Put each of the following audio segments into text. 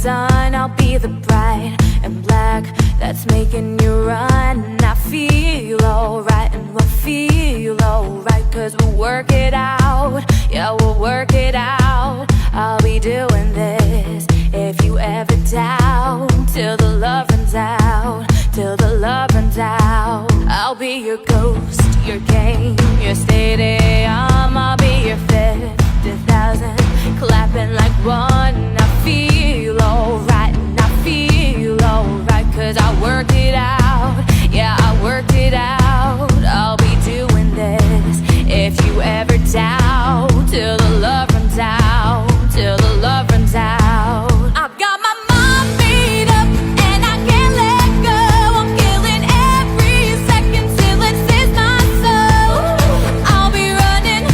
sun, I'll be the bride and black that's making you run. I feel alright and we'll feel alright, 'cause we'll work it out. Yeah, we'll work it out. I'll be doing this if you ever doubt, till the love runs out, till the love runs out. I'll be your ghost, your game, your stadium. I'll be your 50,000 clapping like one. I feel alright and I feel alright, 'cause I worked it out. Yeah, I worked it out. I'll be doing this if you ever doubt, till the love runs out, till the love runs out. I've got my mind made up and I can't let go. I'm killing every second till it saves my soul. I'll be running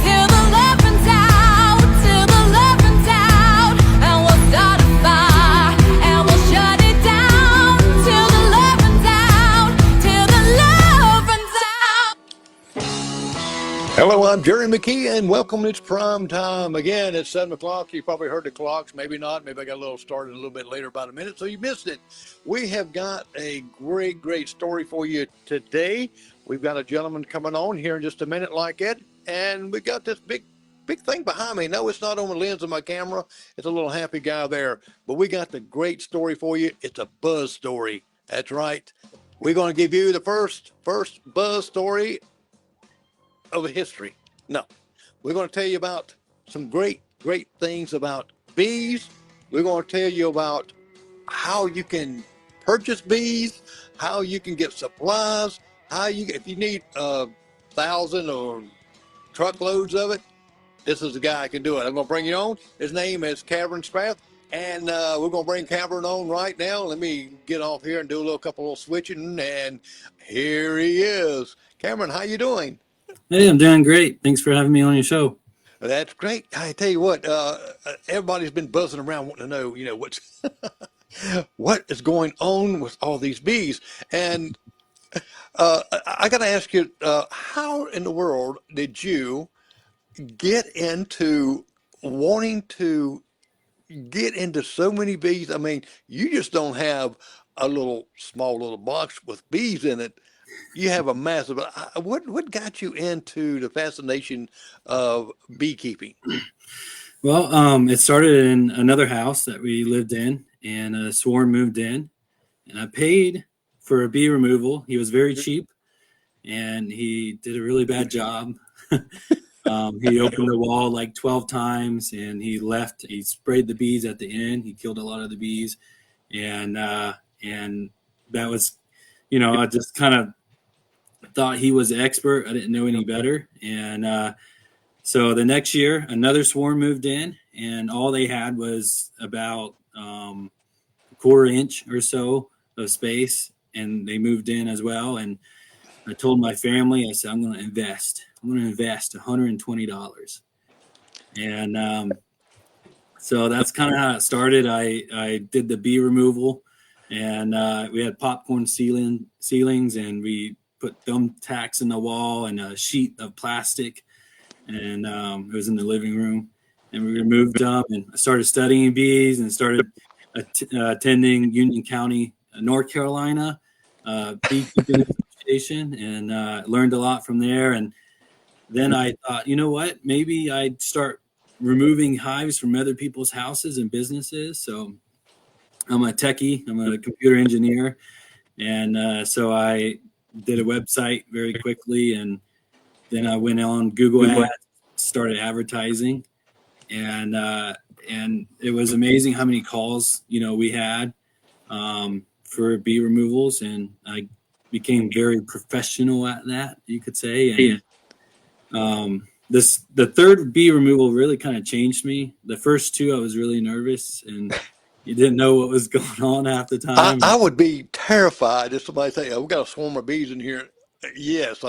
till the love runs out, till the love runs out. And we'll start a fire and we'll shut it down, till the love runs out, till the love runs out. Hello, I'm Jerry McKee, and welcome. It's prime time. Again, it's 7 o'clock. You probably heard the clocks. Maybe not. Maybe I got a little started a little bit later, about a minute, so you missed it. We have got a great story for you today. We've got a gentleman coming on here in just a minute like it, and we got this big thing behind me. No, it's not on the lens of my camera. It's a little happy guy there. But we got the great story for you. It's a buzz story. That's right. We're going to give you the first buzz story of history. No, we're going to tell you about some great things about bees. We're going to tell you about how you can purchase bees, how you can get supplies, how you, if you need 1,000 or truckloads of it, this is the guy who can do it. I'm going to bring you on. His name is Cameron Spath, and we're going to bring Cameron on right now. Let me get off here and do a couple switching, and here he is. Cameron, how you doing? Hey, I'm doing great. Thanks for having me on your show. That's great. I tell you what, everybody's been buzzing around wanting to know, what's what is going on with all these bees. And I got to ask you, how in the world did you get into wanting to get into so many bees? I mean, you just don't have a small little box with bees in it. You have a massive. What got you into the fascination of beekeeping? Well, it started in another house that we lived in, and a swarm moved in, and I paid for a bee removal. He was very cheap, and he did a really bad job. He opened the wall like 12 times, and he left. He sprayed the bees at the end. He killed a lot of the bees, and that was, I just kind of thought he was the expert. I didn't know any better. And so the next year, another swarm moved in, and all they had was about a quarter inch or so of space, and they moved in as well. And I told my family, I said, I'm going to invest $120. And so that's kind of how it started. I did the bee removal, and we had popcorn ceilings, and we put thumbtacks in the wall and a sheet of plastic, and it was in the living room, and we removed them, and I started studying bees and started attending Union County, North Carolina, beekeeping association, and learned a lot from there. And then I thought, you know what, maybe I'd start removing hives from other people's houses and businesses. So I'm a techie, I'm a computer engineer, and so I did a website very quickly, and then I went on Google Ads, started advertising, and it was amazing how many calls we had for bee removals, and I became very professional at that, you could say. And the third bee removal really kind of changed me. The first two I was really nervous, and you didn't know what was going on half the time. I would be terrified if somebody say, "Oh, we got a swarm of bees in here." Yes,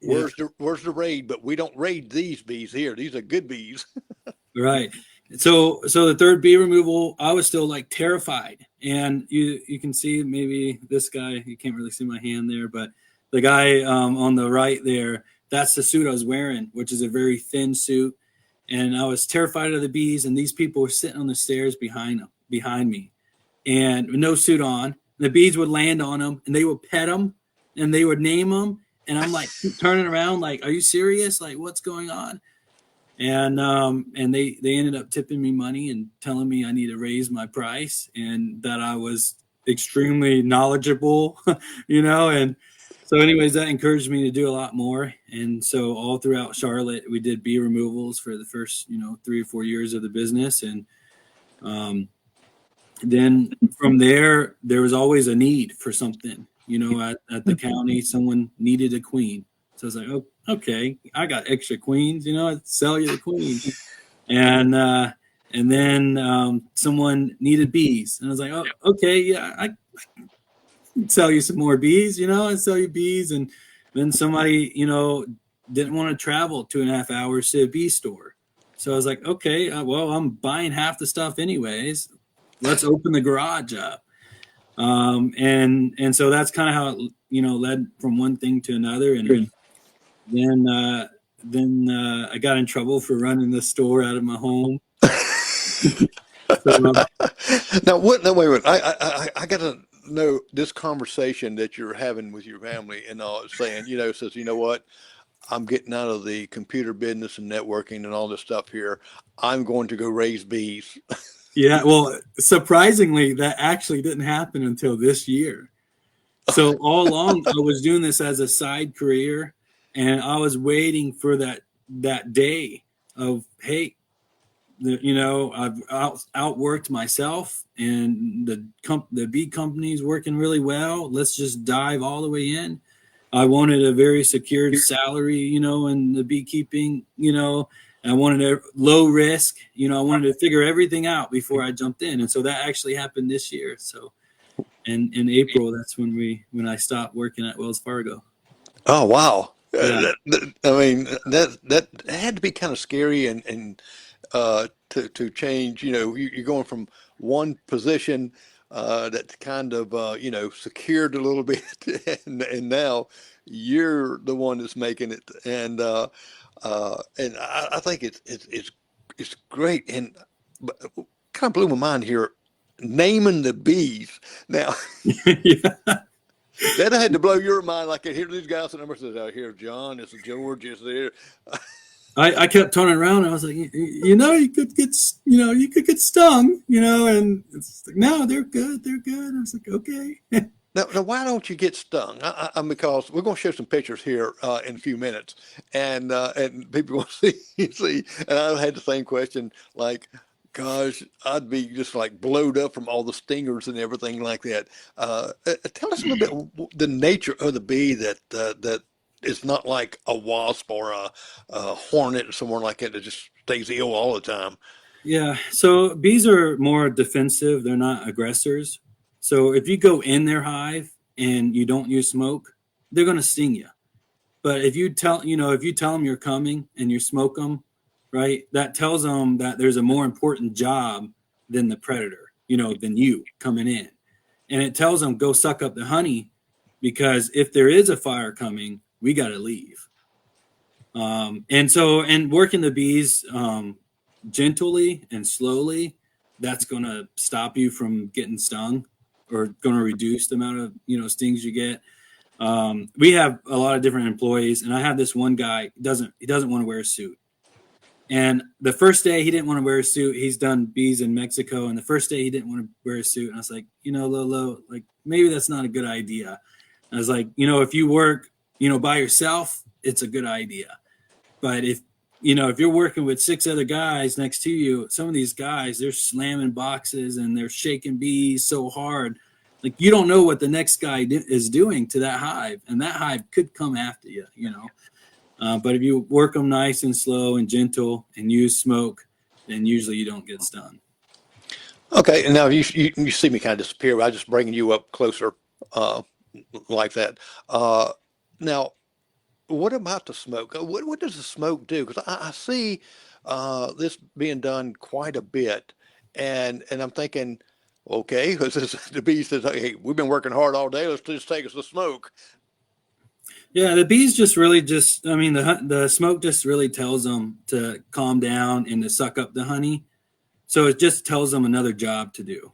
Where's the raid? But we don't raid these bees here. These are good bees. Right. So the third bee removal, I was still like terrified. And you can see maybe this guy, you can't really see my hand there, but the guy on the right there, that's the suit I was wearing, which is a very thin suit. and I was terrified of the bees. And these people were sitting on the stairs behind me, and with no suit on. The bees would land on them, and they would pet them, and they would name them. And I'm like turning around, like, "Are you serious? Like, what's going on?" And they ended up tipping me money and telling me I need to raise my price and that I was extremely knowledgeable, And so, anyways, that encouraged me to do a lot more. And so, all throughout Charlotte, we did bee removals for the first 3 or 4 years of the business, and then from there was always a need for something. At the county, someone needed a queen. So I was like, "Oh, okay, I got extra queens, I'd sell you the queen." And then someone needed bees. And I was like, "Oh, okay, yeah, I can sell you some more bees, I'd sell you bees." And then somebody, didn't want to travel 2.5 hours to a bee store. So I was like, "Okay, well, I'm buying half the stuff anyways. Let's open the garage up." And so that's kind of how it, led from one thing to another. And then I got in trouble for running the store out of my home. Now, what? No, wait. I got to know this conversation that you're having with your family and all, saying, says, "You know what? I'm getting out of the computer business and networking and all this stuff here. I'm going to go raise bees." Yeah, well, surprisingly, that actually didn't happen until this year. So all along, I was doing this as a side career, and I was waiting for that day of, hey, I've outworked myself, and the bee company is working really well. Let's just dive all the way in. I wanted a very secured salary, in the beekeeping, and I wanted a low risk, I wanted to figure everything out before I jumped in. And so that actually happened this year. So in April, that's when I stopped working at Wells Fargo. Oh, wow. Yeah. I mean, that had to be kind of scary and to change. You're going from one position that's kind of secured a little bit, and now you're the one that's making it. And I think it's great, and but kind of blew my mind here, naming the bees. Now Yeah. that had to blow your mind. Like, here these guys, the number says out here, John, it's George, is there. I kept turning around and I was like, you could get stung, and it's like, no, they're good. I was like, okay. Now, why don't you get stung? Because we're going to show some pictures here in a few minutes, and people will see. And I had the same question, like, gosh, I'd be just like blowed up from all the stingers and everything like that. Tell us a little bit the nature of the bee that it's not like a wasp or a hornet or someone like that just stays ill all the time. Yeah. So bees are more defensive. They're not aggressors. So if you go in their hive and you don't use smoke, they're going to sting you. But if you tell them you're coming and you smoke them, right, that tells them that there's a more important job than the predator, than you coming in. And it tells them go suck up the honey, because if there is a fire coming, we got to leave. And working the bees gently and slowly, that's going to stop you from getting stung, or going to reduce the amount of stings you get. We have a lot of different employees, and I have this one guy, he doesn't want to wear a suit. And the first day he didn't want to wear a suit. He's done bees in Mexico, and the first day he didn't want to wear a suit. And I was like, Lolo, like, maybe that's not a good idea. I was like, if you work, by yourself, it's a good idea. But if you're working with 6 other guys next to you, some of these guys, they're slamming boxes and they're shaking bees so hard. Like, you don't know what the next guy is doing to that hive, and that hive could come after you, But if you work them nice and slow and gentle and use smoke, then usually you don't get stung. Okay, and now you see me kind of disappear. I just bringing you up closer like that. Now, what about the smoke? What does the smoke do? Because I see this being done quite a bit, and I'm thinking, okay, because the bee says, "Hey, we've been working hard all day. Let's just take us the smoke." Yeah, the bees just really I mean, the smoke just really tells them to calm down and to suck up the honey. So it just tells them another job to do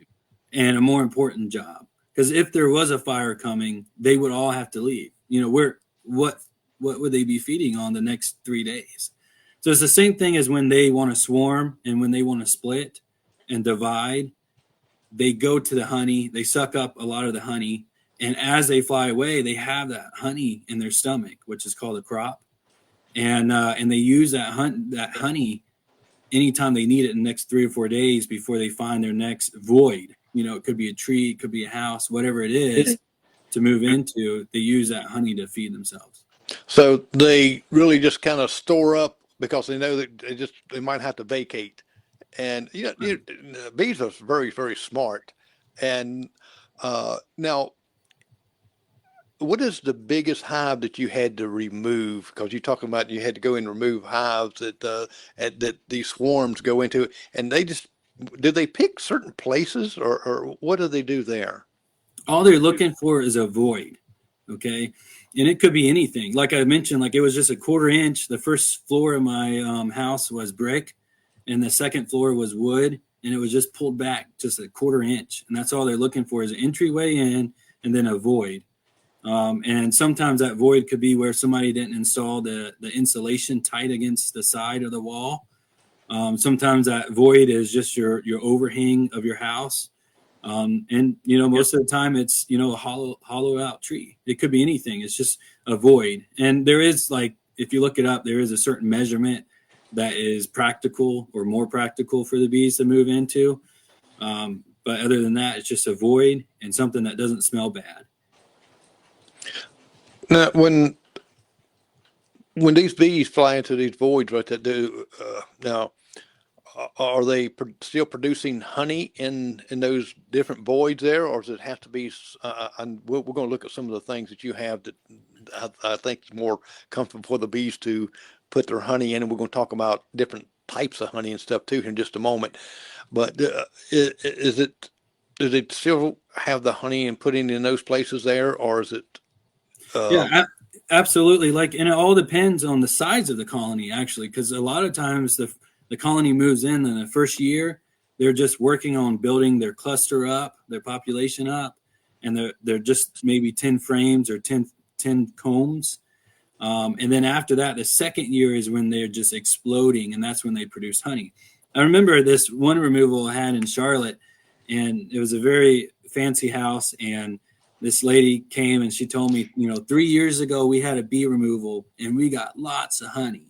and a more important job. Because if there was a fire coming, they would all have to leave. You know, what would they be feeding on the next 3 days? So it's the same thing as when they want to swarm and when they want to split and divide, they go to the honey, they suck up a lot of the honey, and as they fly away, they have that honey in their stomach, which is called a crop, and they use that honey anytime they need it in the next 3 or 4 days before they find their next void. You know, it could be a tree, it could be a house, whatever it is to move into. They use that honey to feed themselves. So they really just kind of store up because they know that they might have to vacate. And bees are very, very smart. And now, what is the biggest hive that you had to remove? Because you're talking about you had to go and remove hives that these swarms go into, and do they pick certain places, or what do they do there? All they're looking for is a void, okay? And it could be anything. Like I mentioned, like it was just a 1/4 inch. The first floor of my house was brick, and the second floor was wood, and it was just pulled back just a 1/4 inch. And that's all they're looking for is an entryway in and then a void. And sometimes that void could be where somebody didn't install the insulation tight against the side of the wall. Sometimes that void is just your overhang of your house. And most of the time it's a hollow out tree. It could be anything. It's just a void. And there is, like, if you look it up, there is a certain measurement that is practical or more practical for the bees to move into. But other than that, it's just a void and something that doesn't smell bad. Now, when these bees fly into these voids, what they do now, are they still producing honey in those different voids there, or does it have to be? And we're going to look at some of the things that you have that I think is more comfortable for the bees to put their honey in, and we're going to talk about different types of honey and stuff too in just a moment. But does it still have the honey and putting in those places there, or is it? Yeah, absolutely. Like, and it all depends on the size of the colony, actually, because a lot of times the colony moves in the first year, they're just working on building their cluster up, their population up, and they're just maybe 10 frames or 10 combs. And then after that, the second year is when they're just exploding, and that's when they produce honey. I remember this one removal I had in Charlotte, and it was a very fancy house, and this lady came and she told me, 3 years ago we had a bee removal and we got lots of honey.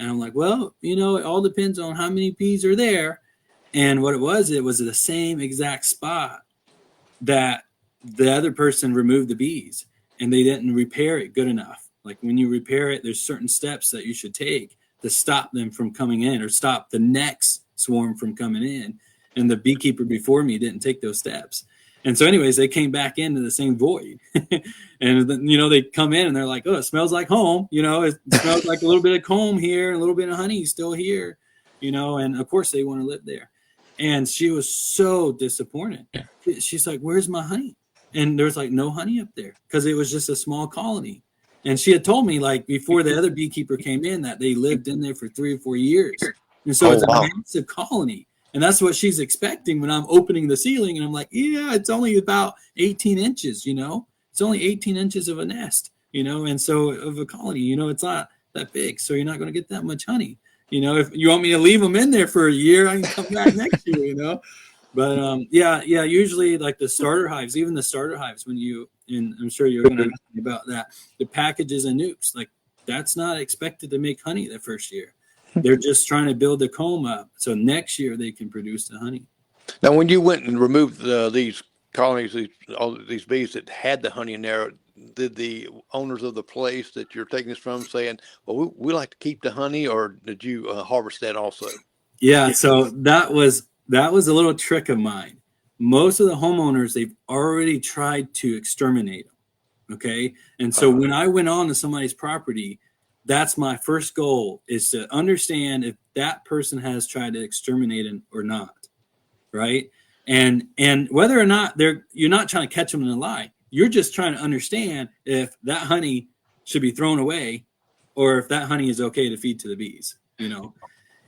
And I'm like, well, it all depends on how many bees are there. And what it was the same exact spot that the other person removed the bees, and they didn't repair it good enough. Like, when you repair it, there's certain steps that you should take to stop them from coming in or stop the next swarm from coming in. And the beekeeper before me didn't take those steps. And so anyways, they came back into the same void. And then, they come in and they're like, oh, it smells like home. It smells like a little bit of comb here, a little bit of honey still here, and of course they want to live there. And she was so disappointed. She's like, where's my honey? And there's like no honey up there because it was just a small colony. And she had told me, like, before the other beekeeper came in, that they lived in there for 3 or 4 years. And so it's a massive colony. And that's what she's expecting when I'm opening the ceiling. And I'm like, yeah, it's only about 18 inches, It's only 18 inches of a nest, and so of a colony, it's not that big. So you're not going to get that much honey. If you want me to leave them in there for a year, I can come back next year, But yeah, usually like the starter hives, even the starter hives, and I'm sure you're going to ask me about that, the packages and nucs, like that's not expected to make honey the first year. They're just trying to build the comb up, so next year they can produce the honey. Now, when you went and removed these colonies, all these bees that had the honey in there, did the owners of the place that you're taking this from saying, well, we like to keep the honey, or did you harvest that also? Yeah, so that was a little trick of mine. Most of the homeowners, they've already tried to exterminate them, okay? And so when I went on to somebody's property, that's my first goal, is to understand if that person has tried to exterminate it or not, right? And whether or not you're not trying to catch them in a lie. You're just trying to understand if that honey should be thrown away, or if that honey is okay to feed to the bees,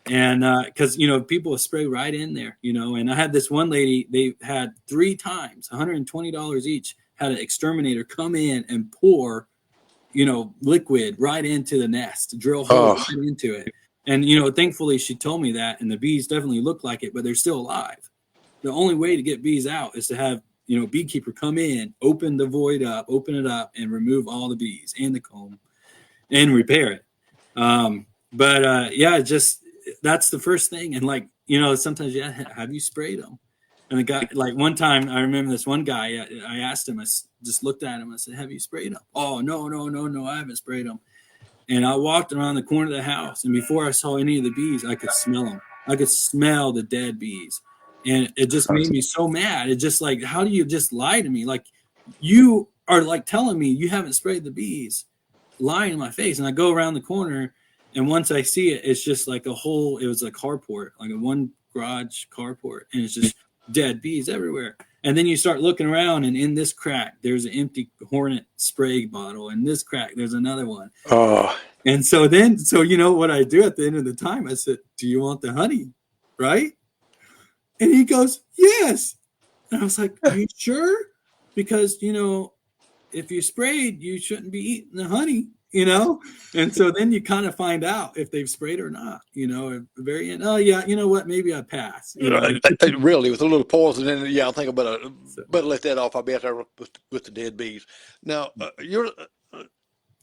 And because, people spray right in there, and I had this one lady, they had 3 times, $120 each, had an exterminator come in and pour, liquid right into the nest, drill holes right into it. And, thankfully she told me that, and the bees definitely look like it, but they're still alive. The only way to get bees out is to have, beekeeper come in, open the void up, open it up, and remove all the bees and the comb and repair it. Just that's the first thing. And sometimes, have you sprayed them? And the guy, one time, I remember this one guy, I asked him, I just looked at him, I said, have you sprayed them? Oh, no, I haven't sprayed them. And I walked around the corner of the house, and before I saw any of the bees, I could smell them. I could smell the dead bees. And it just made me so mad. It just how do you just lie to me? You are telling me you haven't sprayed the bees, lying in my face. And I go around the corner, and once I see it, it's just it was a carport, like a one garage carport. And it's just dead bees everywhere. And then you start looking around, and in this crack, there's an empty Hornet spray bottle. In this crack, there's another one. Oh. And so what I do at the end of the time, I said, do you want the honey? Right? And he goes, yes. And I was like, are you sure? Because, if you sprayed, you shouldn't be eating the honey, And so then you kind of find out if they've sprayed or not, at the very end. Oh, yeah, you know what? Maybe I pass. Really, with a little poison in it, yeah, I think I better let that off. I'll be out there with the dead bees. Now, you're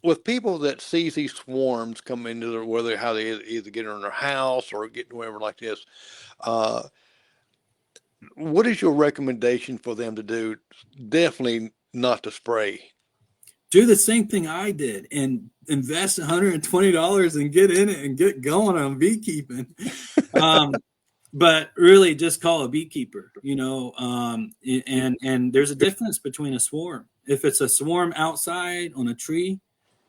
with people that see these swarms come into how they either get in their house or get wherever like this. What is your recommendation for them to do? Definitely not to spray. Do the same thing I did and invest $120 and get in it and get going on beekeeping. But really just call a beekeeper, and there's a difference between a swarm. If it's a swarm outside on a tree,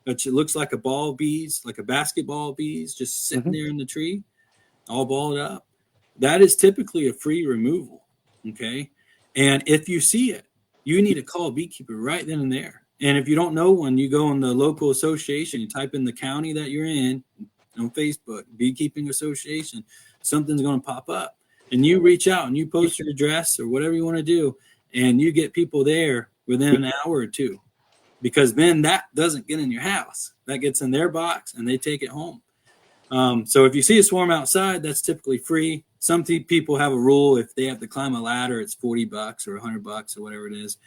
which it looks like a ball of bees, like a basketball of bees, just sitting there in the tree, all balled up, that is typically a free removal. Okay. And if you see it, you need to call a beekeeper right then and there. And if you don't know one, you go in the local association, you type in the county that you're in on Facebook, Beekeeping Association, something's going to pop up. And you reach out and you post your address or whatever you want to do, and you get people there within an hour or two. Because then that doesn't get in your house. That gets in their box and they take it home. So if you see a swarm outside, that's typically free. Some people have a rule. If they have to climb a ladder, it's $40 or $100 or whatever it is.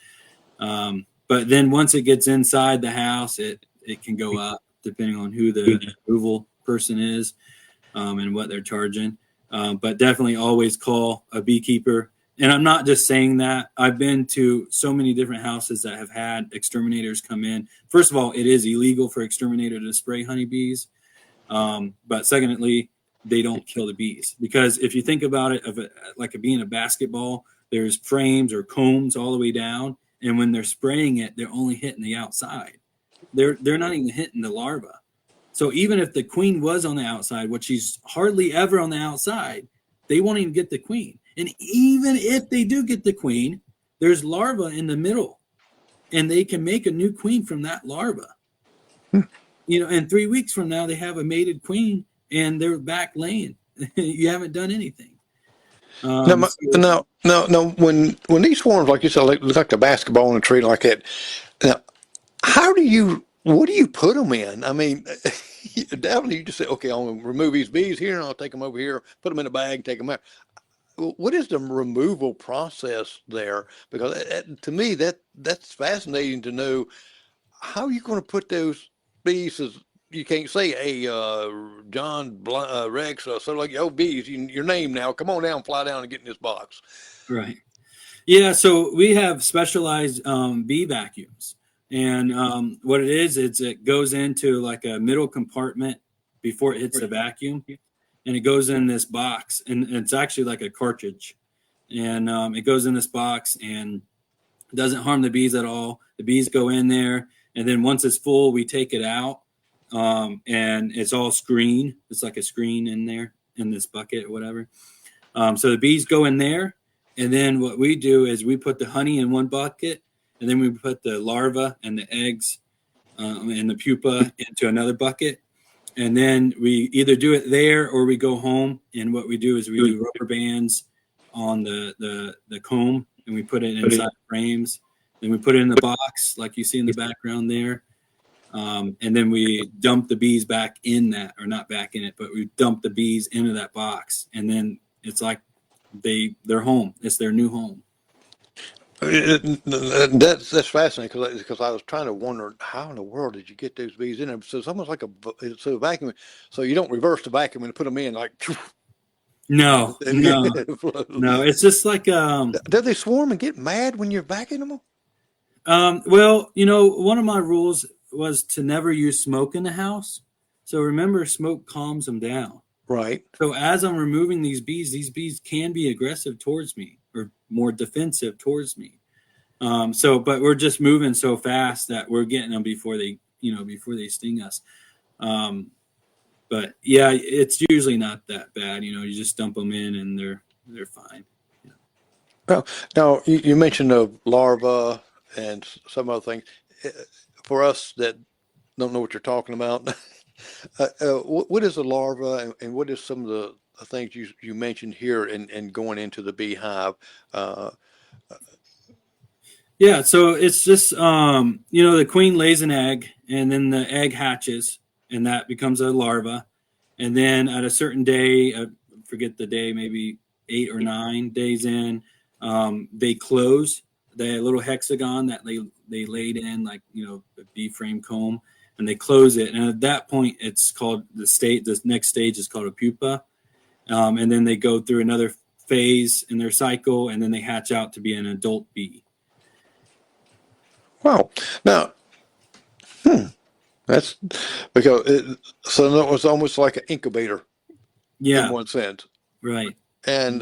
But then once it gets inside the house, it can go up depending on who the removal person is and what they're charging. But definitely always call a beekeeper. And I'm not just saying that. I've been to so many different houses that have had exterminators come in. First of all, it is illegal for exterminator to spray honeybees. But secondly, they don't kill the bees. Because if you think about it, like being a basketball, there's frames or combs all the way down. And when they're spraying it, they're only hitting the outside. They're not even hitting the larva. So even if the queen was on the outside, which she's hardly ever on the outside, they won't even get the queen. And even if they do get the queen, there's larva in the middle, and they can make a new queen from that larva. And 3 weeks from now, they have a mated queen, and they're back laying. You haven't done anything. Now, when these swarms, like you said, look like a basketball in a tree like that. Now, what do you put them in? I mean, definitely you just say, okay, I'll remove these bees here, and I'll take them over here, put them in a bag, take them out. What is the removal process there? Because to me, that's fascinating to know. How are you going to put those bees? You can't say, hey, John Rex, so like, oh, bees, your name now. Come on down, fly down and get in this box. Right. Yeah, so we have specialized bee vacuums. And what it is, it goes into like a middle compartment before it hits the vacuum. And it goes in this box, and it's actually like a cartridge. And it goes in this box and doesn't harm the bees at all. The bees go in there, and then once it's full, we take it out. And it's all screen. It's like a screen in there in this bucket or whatever. So the bees go in there, and then what we do is we put the honey in one bucket, and then we put the larva and the eggs and the pupa into another bucket. And then we either do it there or we go home. And what we do is we do rubber bands on the comb, and we put it inside frames. Then we put it in the box like you see in the background there. And then we dump the bees back in that, or not back in it, but we dump the bees into that box. And then it's like they're home. It's their new home. That's fascinating because I was trying to wonder how in the world did you get those bees in there? So it's almost like it's a vacuum. So you don't reverse the vacuum and put them in like. No. It's just like do they swarm and get mad when you're vacuuming them? Well, one of my rules was to never use smoke in the house. So remember, smoke calms them down. Right. So as I'm removing these bees can be aggressive towards me or more defensive towards me. But we're just moving so fast that we're getting them before they sting us. But yeah, it's usually not that bad. You just dump them in and they're fine. Yeah. Well, now you mentioned the larva and some other things. For us that don't know what you're talking about, what is a larva and what is some of the things you mentioned here and going into the beehive? Yeah, so it's just the queen lays an egg, and then the egg hatches, and that becomes a larva, and then at a certain day, I forget the day, maybe 8 or 9 days in, they close the little hexagon that they laid in, like a bee frame comb, and they close it, and at that point, it's called the next stage is called a pupa, and then they go through another phase in their cycle, and then they hatch out to be an adult bee. Wow. Now, that's because so it was almost like an incubator. Yeah. In one sense. Right. And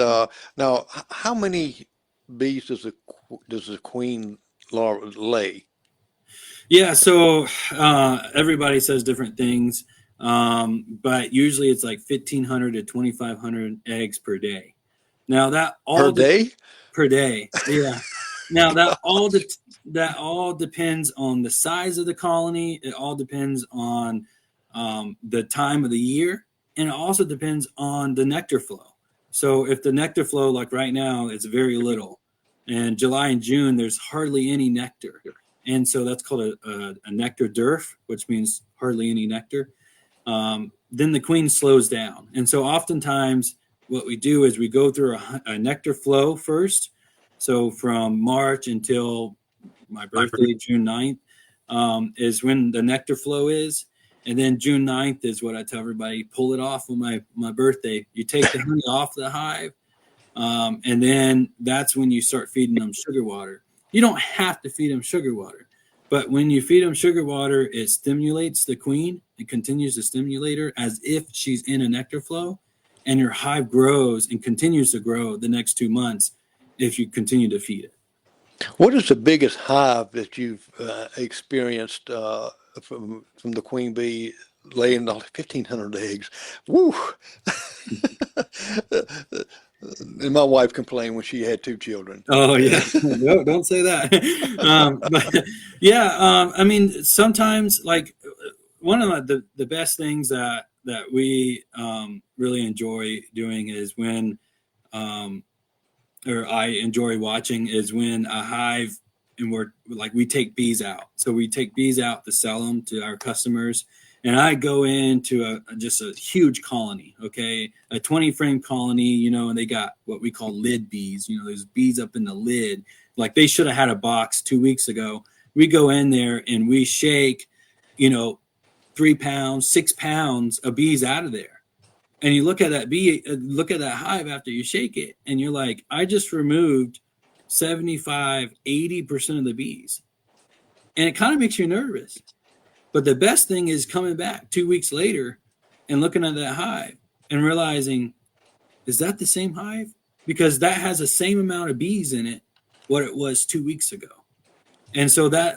now, how many bees does the queen larva lay? Yeah. So everybody says different things, but usually it's like 1,500 to 2,500 eggs per day. Now that all per day. Yeah. Now that all depends on the size of the colony. It all depends on the time of the year, and it also depends on the nectar flow. So if the nectar flow, like right now, it's very little, and July and June there's hardly any nectar, and so that's called a nectar dearth, which means hardly any nectar. Then the queen slows down, and so oftentimes what we do is we go through a nectar flow first. So from March until my birthday, June 9th, is when the nectar flow is. And then June 9th is what I tell everybody, pull it off on my birthday. You take the honey off the hive, and then that's when you start feeding them sugar water. You don't have to feed them sugar water, but when you feed them sugar water, it stimulates the queen. It continues to stimulate her as if she's in a nectar flow, and your hive grows and continues to grow the next 2 months if you continue to feed it. What is the biggest hive that you've experienced from the queen bee laying 1,500 eggs? Woo! And my wife complained when she had 2 children. Oh yeah, no, don't say that. But yeah, I mean, sometimes like one of the best things that we really enjoy doing is when or I enjoy watching is when a hive, and we take bees out. So we take bees out to sell them to our customers. And I go into just a huge colony, okay, a 20 frame colony, and they got what we call lid bees, there's bees up in the lid. Like they should have had a box 2 weeks ago. We go in there and we shake, 3 pounds, 6 pounds of bees out of there. And you look at that hive after you shake it, and you're like, I just removed 75, 80% of the bees. And it kind of makes you nervous. But the best thing is coming back 2 weeks later and looking at that hive and realizing, is that the same hive? Because that has the same amount of bees in it, what it was 2 weeks ago. And so that,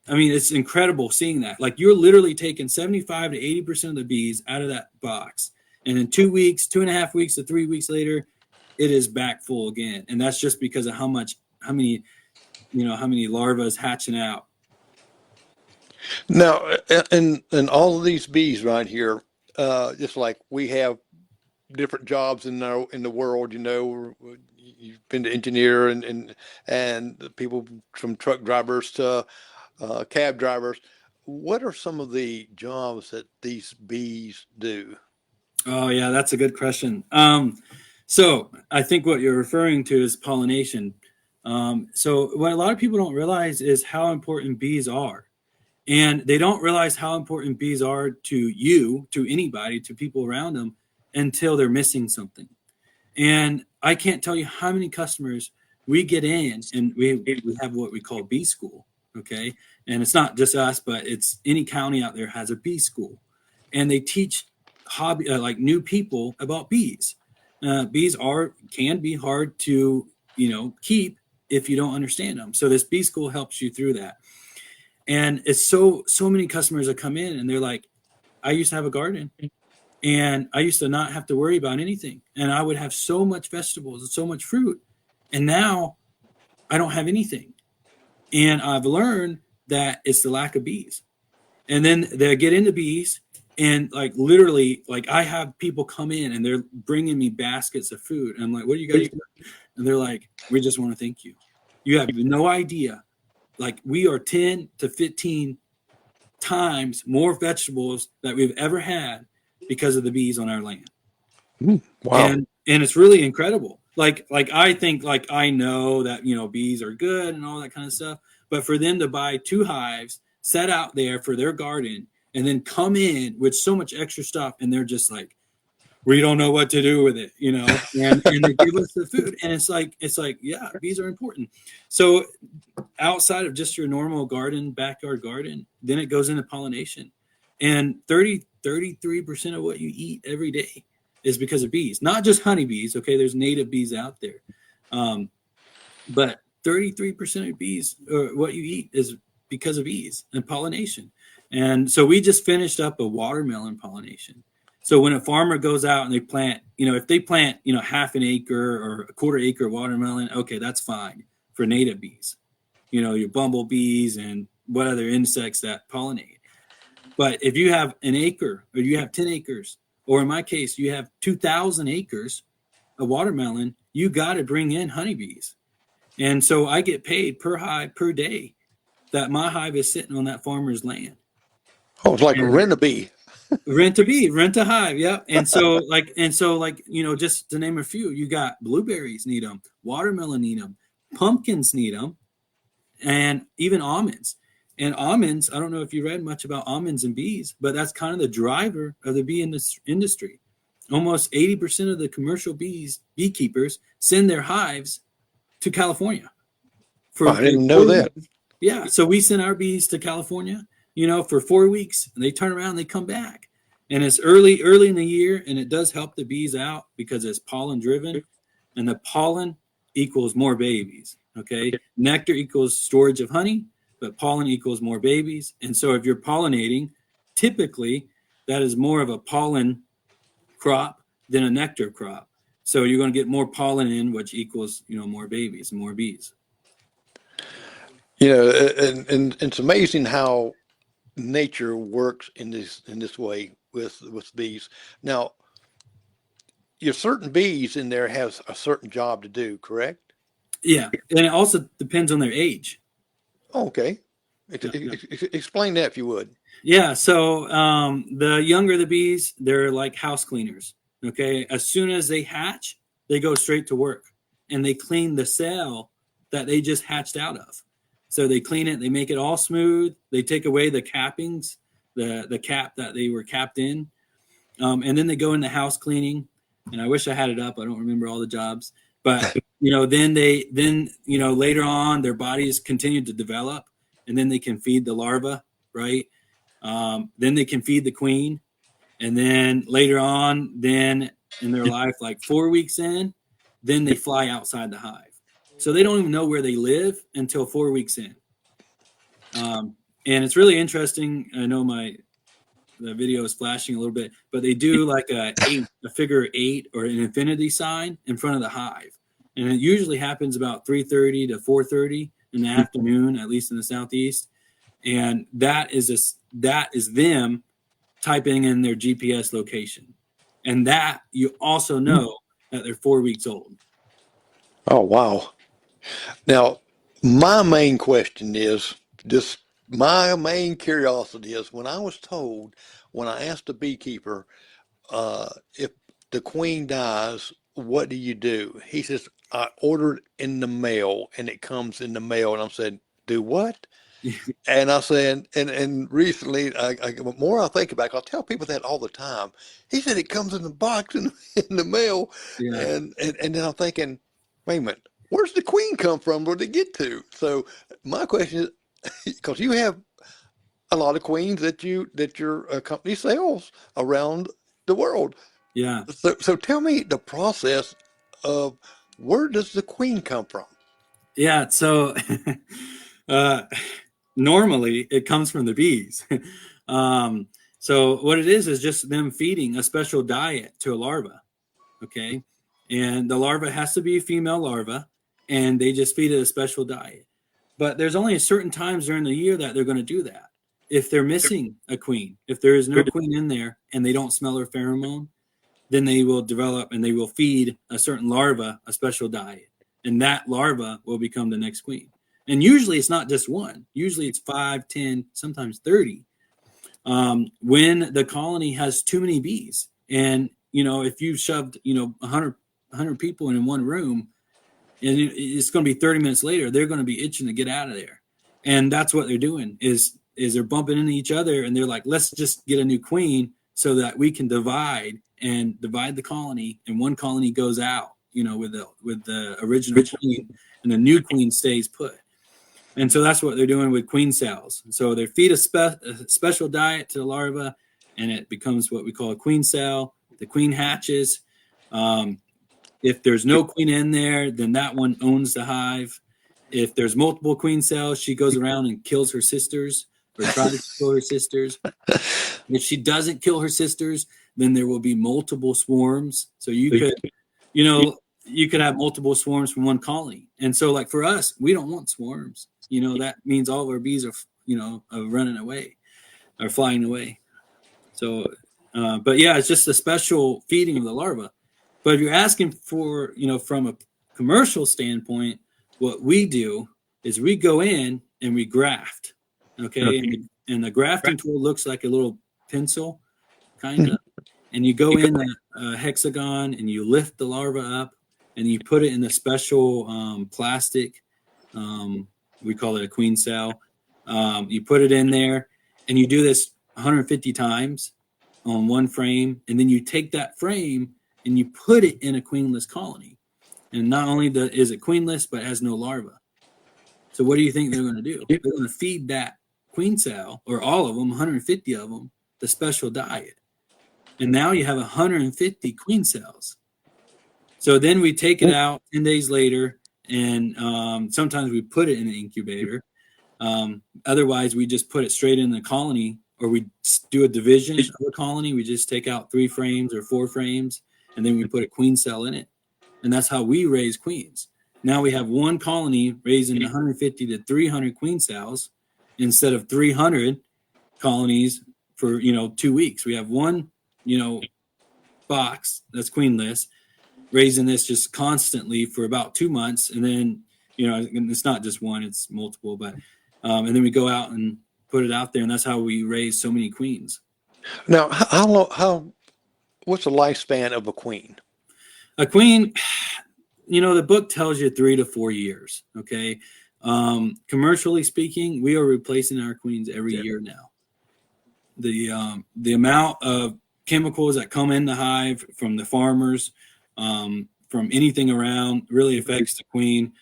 it's incredible seeing that. Like you're literally taking 75 to 80% of the bees out of that box. And in 2 weeks, 2.5 weeks to 3 weeks later, it is back full again. And that's just because of how many larvae is hatching out. Now, and all of these bees right here, just like we have different jobs in the world, you've been to engineer and the people from truck drivers to cab drivers. What are some of the jobs that these bees do? Oh yeah, that's a good question. So I think what you're referring to is pollination. So what a lot of people don't realize is how important bees are. And they don't realize how important bees are to you, to anybody, to people around them until they're missing something. And I can't tell you how many customers we get in and we have what we call bee school. Okay. And it's not just us, but it's any county out there has a bee school. And they teach hobby like new people about bees. Bees can be hard to keep if you don't understand them. So this bee school helps you through that. And it's so many customers that come in and they're like, I used to have a garden and I used to not have to worry about anything. And I would have so much vegetables and so much fruit. And now I don't have anything. And I've learned that it's the lack of bees. And then they get into bees and like literally, like I have people come in and they're bringing me baskets of food. And I'm like, what are you guys doing? And they're like, we just want to thank you. You have no idea. Like we are 10 to 15 times more vegetables that we've ever had because of the bees on our land. Wow. And it's really incredible. Like I think like I know that, bees are good and all that kind of stuff. But for them to buy 2 hives, set out there for their garden, and then come in with so much extra stuff, and they're just like, we don't know what to do with it, and they give us the food. And it's like, yeah, bees are important. So outside of just your normal backyard garden, then it goes into pollination. And 33% of what you eat every day is because of bees, not just honeybees. Okay. There's native bees out there. But 33% of bees, or what you eat, is because of bees and pollination. And so we just finished up a watermelon pollination. So when a farmer goes out and they plant, if they plant, half an acre or a quarter acre watermelon, okay, that's fine for native bees, your bumblebees and what other insects that pollinate. But if you have an acre or you have 10 acres, or in my case, you have 2,000 acres of watermelon, you got to bring in honeybees. And so I get paid per hive per day that my hive is sitting on that farmer's land. Oh, it's like rent a bee. Rent a hive. Yeah. And so just to name a few, you got blueberries need them, watermelon need them, pumpkins need them, and even almonds. And almonds, I don't know if you read much about almonds and bees, but that's kind of the driver of the bee industry. Almost 80% of the commercial beekeepers send their hives to California. I didn't know that. Yeah. So we send our bees to California, for 4 weeks, and they turn around and they come back. And it's early in the year, and it does help the bees out because it's pollen driven, and the pollen equals more babies. Okay. Nectar equals storage of honey, but pollen equals more babies. And so if you're pollinating, typically that is more of a pollen crop than a nectar crop. So you're going to get more pollen in, which equals, more babies and more bees. And it's amazing how nature works in this way with bees. Now, your certain bees in there have a certain job to do, correct? Yeah, and it also depends on their age. Okay. Explain that if you would. Yeah, so the younger the bees, they're like house cleaners. Okay, as soon as they hatch, they go straight to work, and they clean the cell that they just hatched out of. So they clean it, they make it all smooth. They take away the cappings, the cap that they were capped in, and then they go into house cleaning. And I wish I had it up. I don't remember all the jobs, but then later on, their bodies continue to develop, and then they can feed the larva, right? Then they can feed the queen, and then later on, then in their life, like 4 weeks in, then they fly outside the hive. So they don't even know where they live until 4 weeks in. And it's really interesting. I know the video is flashing a little bit, but they do like a figure 8 or an infinity sign in front of the hive. And it usually happens about 3:30 to 4:30 in the afternoon, at least in the Southeast. And that is them typing in their GPS location. And that you also know that they're 4 weeks old. Oh, wow. Now, my main question is just my main curiosity is when I was told, when I asked the beekeeper, if the queen dies, what do you do? He says, I order it in the mail and it comes in the mail. And I'm saying, do what? And I said, and recently, the more I think about it, I tell people that all the time. He said it comes in the box in the mail, Yeah. and then I'm thinking, wait a minute, where's the queen come from? Where did it get to? So my question is, because you have a lot of queens that your company sells around the world. Yeah. So tell me the process of where does the queen come from? Yeah. So uh, normally it comes from the bees. um, so what it is just them feeding a special diet to a larva. Okay. And the larva has to be a female larva, and they just feed it a special diet. But there's only a certain times during the year that they're going to do that. If they're missing a queen, if there is no queen in there and they don't smell her pheromone, then they will develop and they will feed a certain larva a special diet. And that larva will become the next queen. And usually it's not just one. Usually it's 5, 10, sometimes 30. When the colony has too many bees. And, if you shoved, 100 people in one room, and it's going to be 30 minutes later, they're going to be itching to get out of there. And that's what they're doing is they're bumping into each other, and they're like, let's just get a new queen so that we can divide the colony, and one colony goes out, with the original queen, and the new queen stays put. And so that's what they're doing with queen cells. So they feed a special diet to the larva, and it becomes what we call a queen cell. The queen hatches. If there's no queen in there, then that one owns the hive. If there's multiple queen cells, she goes around and kills her sisters or tries to kill her sisters. If she doesn't kill her sisters, then there will be multiple swarms. So you could have multiple swarms from one colony. And so like for us, we don't want swarms. That means all of our bees are, running away or flying away. So, but yeah, it's just a special feeding of the larva. But if you're asking for, from a commercial standpoint, what we do is we go in and we graft. Okay. And the grafting tool looks like a little pencil, kind of. And you go in a hexagon and you lift the larva up and you put it in a special plastic. We call it a queen cell. You put it in there and you do this 150 times on one frame. And then you take that frame and you put it in a queenless colony. And not only is it queenless, but it has no larva. So what do you think they're going to do? They're going to feed that queen cell, or all of them, 150 of them, the special diet. And now you have 150 queen cells. So then we take it out 10 days later, and sometimes we put it in an incubator. Otherwise, we just put it straight in the colony, or we do a division of the colony. We just take out 3 frames or 4 frames, and then we put a queen cell in it. And that's how we raise queens. Now we have one colony raising 150 to 300 queen cells instead of 300 colonies for 2 weeks. We have one box that's queenless, raising this just constantly for about 2 months, and then it's not just one, it's multiple, but and then we go out and put it out there, and that's how we raise so many queens. Now, how what's the lifespan of a queen? A queen, the book tells you 3 to 4 years. Okay. Commercially speaking, we are replacing our queens every year now. The amount of chemicals that come in the hive from the farmers, from anything around, really affects the queen.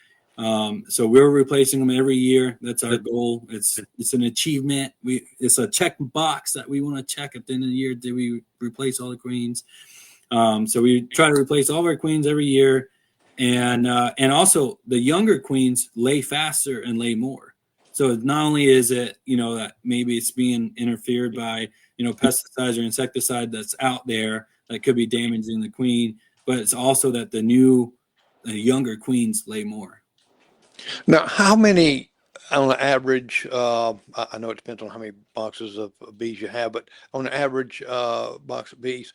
So we're replacing them every year. That's our goal. It's an achievement. It's a check box that we want to check at the end of the year. Did we replace all the queens? So we try to replace all of our queens every year. And also the younger queens lay faster and lay more. So not only is it, that maybe it's being interfered by, pesticides or insecticide that's out there that could be damaging the queen, but it's also that the younger queens lay more. Now, how many on an average, I know it depends on how many boxes of bees you have, but on an average box of bees,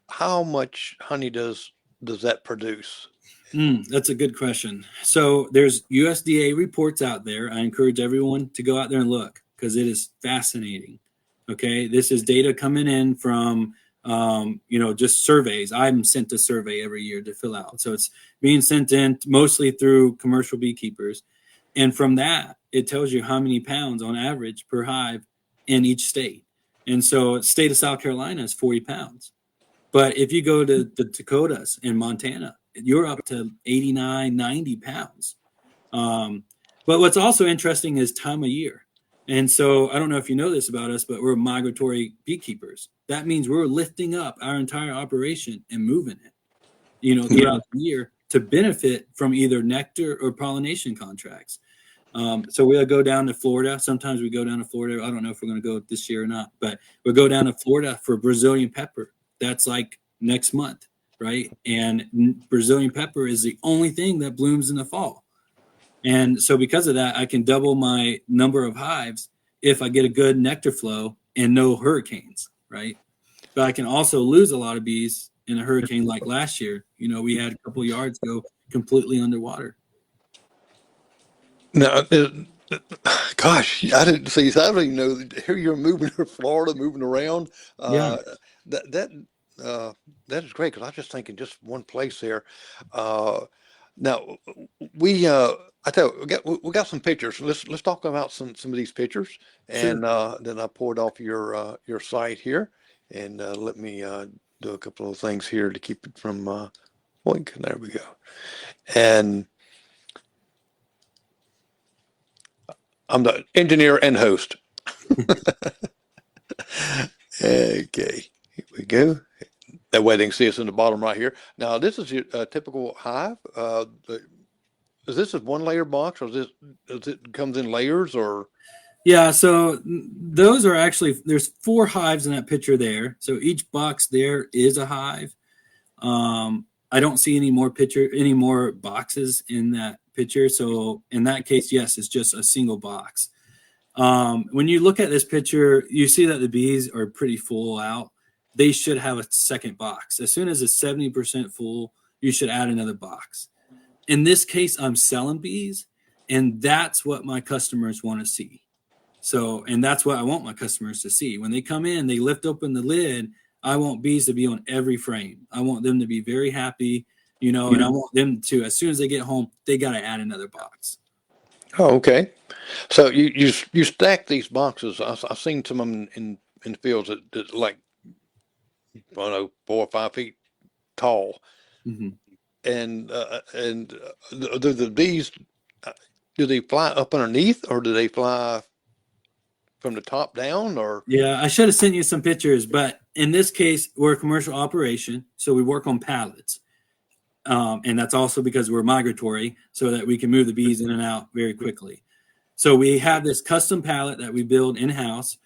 how much honey does that produce? That's a good question. So there's USDA reports out there. I encourage everyone to go out there and look because it is fascinating. Okay, this is data coming in from just surveys. I'm sent a survey every year to fill out, so it's being sent in mostly through commercial beekeepers, and from that it tells you how many pounds on average per hive in each state. And so, the state of South Carolina is 40 pounds. But if you go to the Dakotas and Montana, you're up to 89, 90 pounds. But what's also interesting is time of year. And so I don't know if you know this about us, but we're migratory beekeepers. That means we're lifting up our entire operation and moving it, throughout the year to benefit from either nectar or pollination contracts. So we'll go down to Florida. Sometimes we go down to Florida. I don't know if we're going to go this year or not, but we'll go down to Florida for Brazilian pepper. That's like next month, right? And Brazilian pepper is the only thing that blooms in the fall. And so because of that, I can double my number of hives if I get a good nectar flow and no hurricanes, right? But I can also lose a lot of bees in a hurricane like last year. We had a couple yards go completely underwater. Now, gosh, I didn't see. So I don't even know. Here you're moving to Florida, moving around. Yeah. That is great because I was just thinking just one place there. Now I tell you, we got some pictures. Let's talk about some of these pictures, and then I poured off your site here, and let me do a couple of things here to keep it from blink. There we go, and I'm the engineer and host. Okay, here we go. That way they can see us in the bottom right here. Now, this is your typical hive. Is this a one layer box, or is it comes in layers, or? Yeah, so those are actually, there's 4 hives in that picture there. So each box there is a hive. I don't see any more boxes in that picture. So in that case, yes, it's just a single box. When you look at this picture, you see that the bees are pretty full out. They should have a second box. As soon as it's 70% full, you should add another box. In this case, I'm selling bees, and that's what my customers want to see. So, and that's what I want my customers to see. When they come in, they lift open the lid. I want bees to be on every frame. I want them to be very happy, and I want them to, as soon as they get home, they got to add another box. Oh, okay. So you stack these boxes. I've seen some of them in the fields that like, I don't know, 4 or 5 feet tall. Mm-hmm. And do the bees, do they fly up underneath, or do they fly from the top down, or? Yeah, I should have sent you some pictures, but in this case, we're a commercial operation, so we work on pallets. And that's also because we're migratory, so that we can move the bees in and out very quickly. So we have this custom pallet that we build in-house,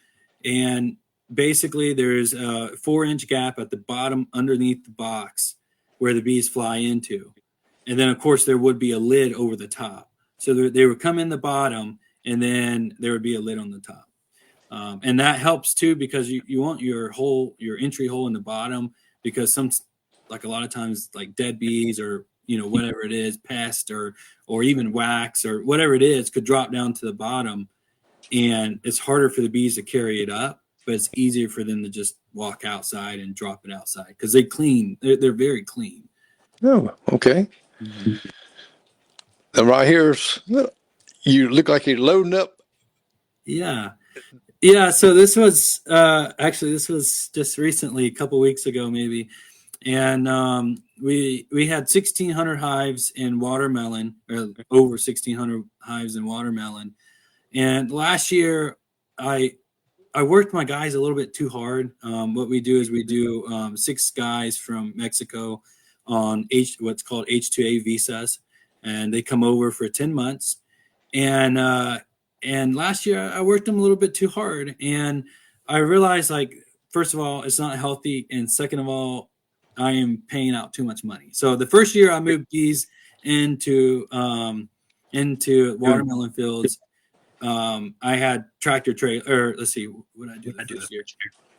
and basically there's a 4-inch gap at the bottom underneath the box where the bees fly into. And then, of course, there would be a lid over the top. So they would come in the bottom, and then there would be a lid on the top. And that helps, too, because you want your entry hole in the bottom, because a lot of times, like dead bees or, whatever it is, pest or even wax or whatever it is, could drop down to the bottom. And it's harder for the bees to carry it up, but it's easier for them to just walk outside and drop it outside because they clean. They're very clean. Oh, okay. Mm-hmm. And right here's, you look like you're loading up. Yeah. So this was just recently, a couple weeks ago, maybe. And we had 1,600 hives in watermelon, or over 1,600 hives in watermelon. And last year, I worked my guys a little bit too hard. What we do is we do 6 guys from Mexico on what's called H-2A visas, and they come over for 10 months. And last year I worked them a little bit too hard, and I realized, like, first of all, it's not healthy, and second of all, I am paying out too much money. So the first year I moved bees into watermelon fields. I had tractor trailer, or let's see, what did I do the first year?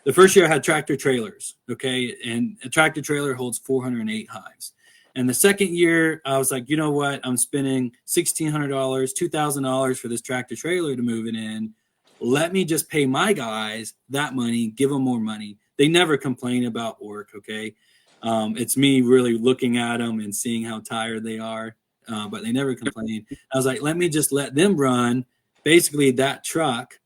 The first year I had tractor trailers, okay? And a tractor trailer holds 408 hives. And the second year, I was like, you know what? I'm spending $1,600, $2,000 for this tractor trailer to move it in. Let me just pay my guys that money, give them more money. They never complain about work, okay? It's me really looking at them and seeing how tired they are, but they never complain. I was like, let me just let them run basically that truck,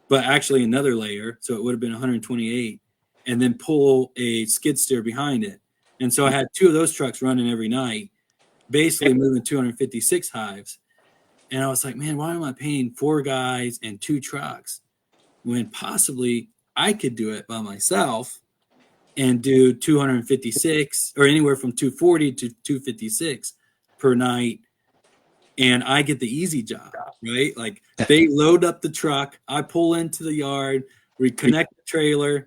but actually another layer. So it would have been 128, and then pull a skid steer behind it. And so I had 2 of those trucks running every night, basically moving 256 hives. And I was like, man, why am I paying 4 guys and 2 trucks when possibly I could do it by myself and do 256 or anywhere from 240 to 256 per night. And I get the easy job, right? Like they load up the truck, I pull into the yard, we connect the trailer,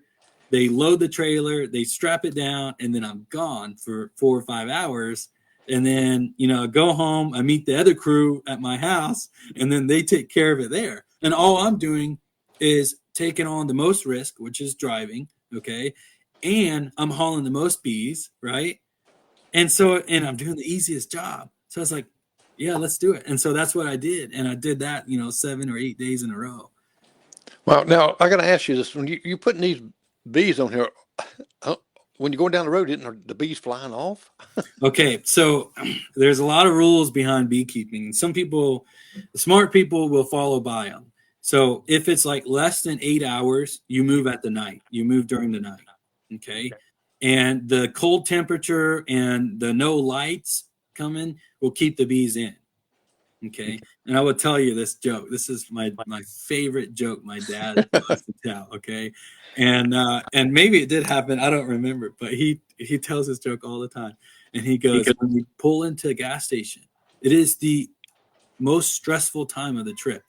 they load the trailer, they strap it down, and then I'm gone for 4 or 5 hours. And then, go home, I meet the other crew at my house, and then they take care of it there. And all I'm doing is taking on the most risk, which is driving, okay? And I'm hauling the most bees, right? And I'm doing the easiest job. So I was like, yeah, let's do it. And so that's what I did. And I did that, 7 or 8 days in a row. Well, now I got to ask you this: when you putting these bees on here, when you're going down the road, isn't the bees flying off? Okay, so there's a lot of rules behind beekeeping. Some people, smart people, will follow by them. So if it's like less than 8 hours, you move at the night. You move during the night, okay? And the cold temperature and the no lights coming will keep the bees in, okay? And I will tell you this joke. This is my favorite joke my dad loves to tell, okay? And maybe it did happen. I don't remember, but he tells this joke all the time. And he goes, when we pull into a gas station, it is the most stressful time of the trip.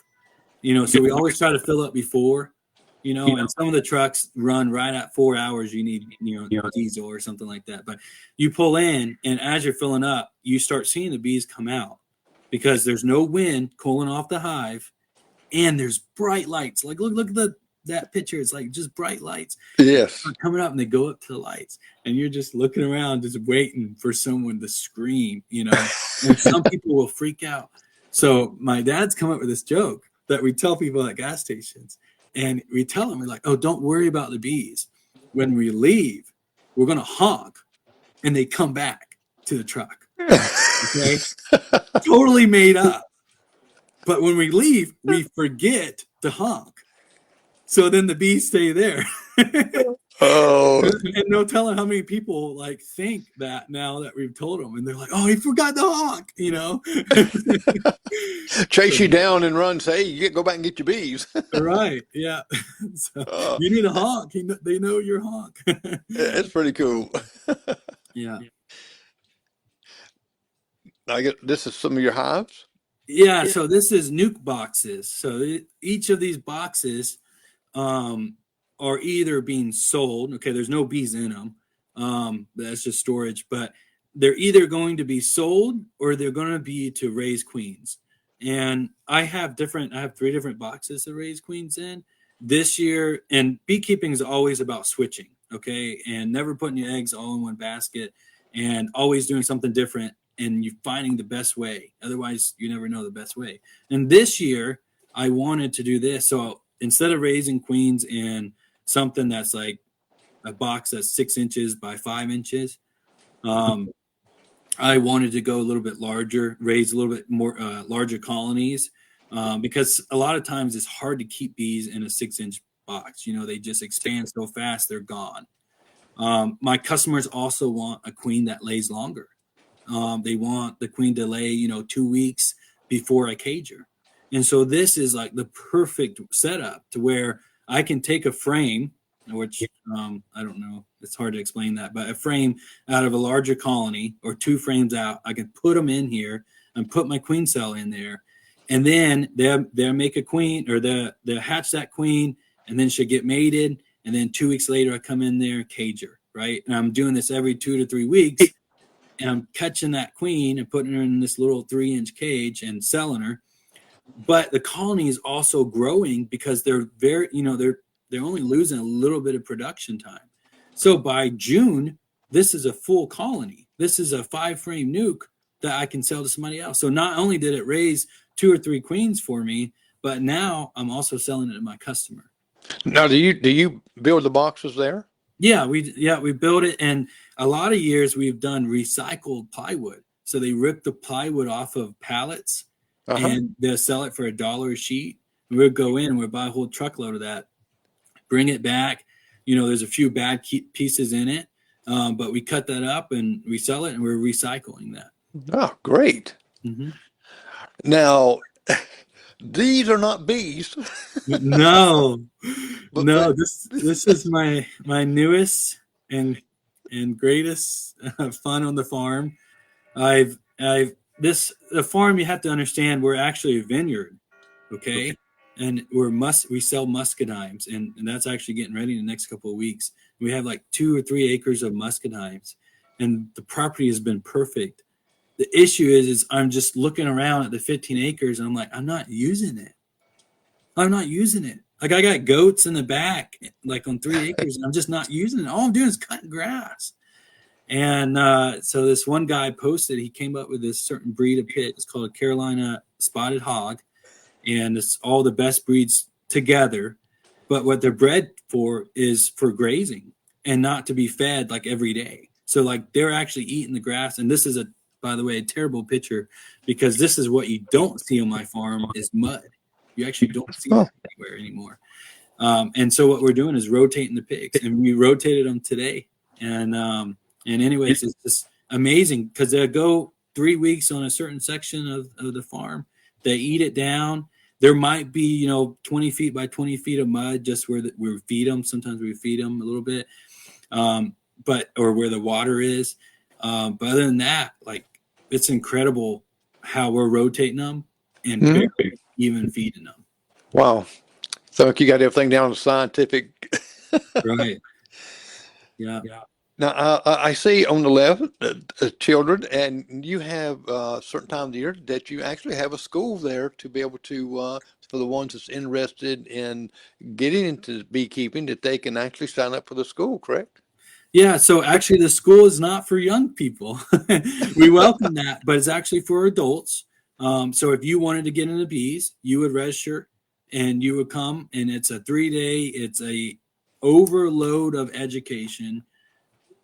So we always try to fill up before, and some of the trucks run right at 4 hours. You need, diesel or something like that. But you pull in, and as you're filling up, you start seeing the bees come out because there's no wind cooling off the hive, and there's bright lights. Like, look at that picture. It's like just bright lights. Yes. They're coming up, and they go up to the lights, and you're just looking around, just waiting for someone to scream, and some people will freak out. So my dad's come up with this joke that we tell people at gas stations, and we tell them, we're like, oh, don't worry about the bees. When we leave, we're going to honk, and they come back to the truck. Okay? Totally made up. But when we leave, we forget to honk. So then the bees stay there. Oh. And no telling how many people think that now that we've told them, and they're like, "Oh, he forgot to honk," Chase you down and run. Say, hey, go back and get your bees. Right? Yeah. So you need a honk. They know your honk. That's pretty cool. Yeah. I get this is some of your hives. Yeah. So this is nuke boxes. So each of these boxes are either being sold. Okay, there's no bees in them. That's just storage. But they're either going to be sold or they're going to be to raise queens. And I have 3 different boxes to raise queens in this year. And beekeeping is always about switching, okay, and never putting your eggs all in one basket, and always doing something different. And you're finding the best way. Otherwise, you never know the best way. And this year, I wanted to do this. So instead of raising queens in something that's like a box that's 6 inches by 5 inches, I wanted to go a little bit larger, raise a little bit more larger colonies, because a lot of times it's hard to keep bees in a 6-inch box. They just expand so fast, they're gone. My customers also want a queen that lays longer. They want the queen to lay, 2 weeks before I cage her. And so this is like the perfect setup to where I can take a frame, which I don't know, it's hard to explain that, but a frame out of a larger colony or 2 frames out, I can put them in here and put my queen cell in there. And then they'll make a queen, or they'll hatch that queen, and then she'll get mated. And then 2 weeks later, I come in there, cage her, right? And I'm doing this every 2 to 3 weeks. And I'm catching that queen and putting her in this little 3-inch cage and selling her. but the colony is also growing because they're very, they're only losing a little bit of production time. So by June, this is a full colony. This is a 5-frame nuke that I can sell to somebody else. So not only did it raise 2 or 3 queens for me, but now I'm also selling it to my customer. Now, do you build the boxes there? Yeah, we build it, and a lot of years we've done recycled plywood. So they rip the plywood off of pallets, and they'll sell it for $1 a sheet. We'll go in and we'll buy a whole truckload of that, bring it back. There's a few bad pieces in it, but we cut that up and we sell it, and we're recycling that. Oh, great. Mm-hmm. Now, these are not bees. No, But this is my newest and greatest fun on the farm. The farm, you have to understand, we're actually a vineyard, okay? And we sell muscadines, and that's actually getting ready in the next couple of weeks. We have like 2 or 3 acres of muscadines, and the property has been perfect. The issue is I'm just looking around at the 15 acres, and I'm like, I'm not using it. Like, I got goats in the back, like on 3 acres, and I'm just not using it. All I'm doing is cutting grass. And so this one guy posted, he came up with this certain breed of pig. It's called a Carolina spotted hog. And it's all the best breeds together. But what they're bred for is for grazing and not to be fed like every day. So like they're actually eating the grass. And this is by the way, a terrible picture, because this is what you don't see on my farm is mud. You actually don't see it anywhere anymore. And so what we're doing is rotating the pigs, and we rotated them today. And anyways, it's just amazing because they'll go 3 weeks on a certain section of the farm. They eat it down. There might be, 20 feet by 20 feet of mud just where we feed them. Sometimes we feed them a little bit, or where the water is. But other than that, like, it's incredible how we're rotating them and barely even feeding them. Wow. So you got everything down to scientific. Right. Yeah. Now, I see on the left children, and you have a certain time of the year that you actually have a school there to be able to, for the ones that's interested in getting into beekeeping, that they can actually sign up for the school, correct? Yeah, so actually the school is not for young people. We welcome that, but it's actually for adults. So if you wanted to get into bees, you would register and you would come, and it's a 3-day, it's a overload of education.